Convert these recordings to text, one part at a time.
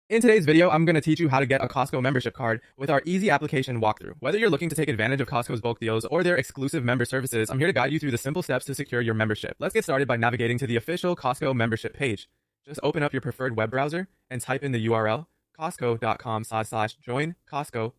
In today's video, I'm going to teach you how to get a Costco membership card with our easy application walkthrough. Whether you're looking to take advantage of Costco's bulk deals or their exclusive member services, I'm here to guide you through the simple steps to secure your membership. Let's get started by navigating to the official Costco membership page. Just open up your preferred web browser and type in the URL costco.com/join Costco.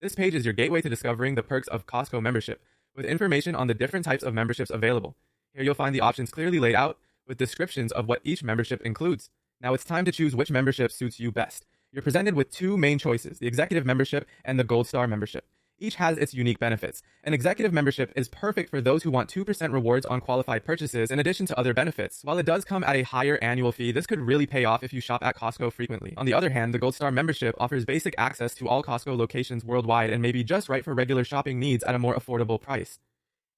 This page is your gateway to discovering the perks of Costco membership, with information on the different types of memberships available. Here you'll find the options clearly laid out, with descriptions of what each membership includes. Now it's time to choose which membership suits you best. You're presented with two main choices, the Executive membership and the Gold Star membership. Each has its unique benefits. An Executive membership is perfect for those who want 2% rewards on qualified purchases in addition to other benefits. While it does come at a higher annual fee, this could really pay off if you shop at Costco frequently. On the other hand, the Gold Star membership offers basic access to all Costco locations worldwide and may be just right for regular shopping needs at a more affordable price.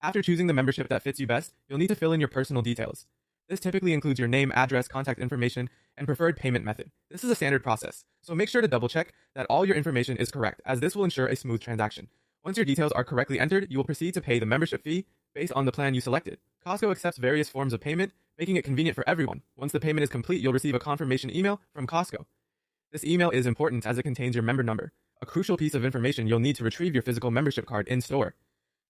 After choosing the membership that fits you best, you'll need to fill in your personal details. This typically includes your name, address, contact information, and preferred payment method. This is a standard process, so make sure to double check that all your information is correct, as this will ensure a smooth transaction. Once your details are correctly entered, you will proceed to pay the membership fee based on the plan you selected. Costco accepts various forms of payment, making it convenient for everyone. Once the payment is complete, you'll receive a confirmation email from Costco. This email is important as it contains your member number, a crucial piece of information you'll need to retrieve your physical membership card in store.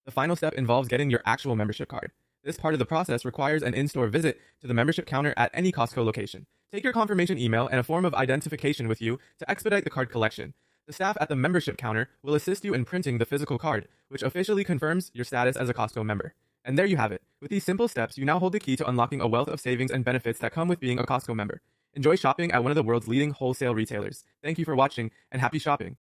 The final step involves getting your actual membership card. This part of the process requires an in-store visit to the membership counter at any Costco location. Take your confirmation email and a form of identification with you to expedite the card collection. The staff at the membership counter will assist you in printing the physical card, which officially confirms your status as a Costco member. And there you have it. With these simple steps, you now hold the key to unlocking a wealth of savings and benefits that come with being a Costco member. Enjoy shopping at one of the world's leading wholesale retailers. Thank you for watching, and happy shopping.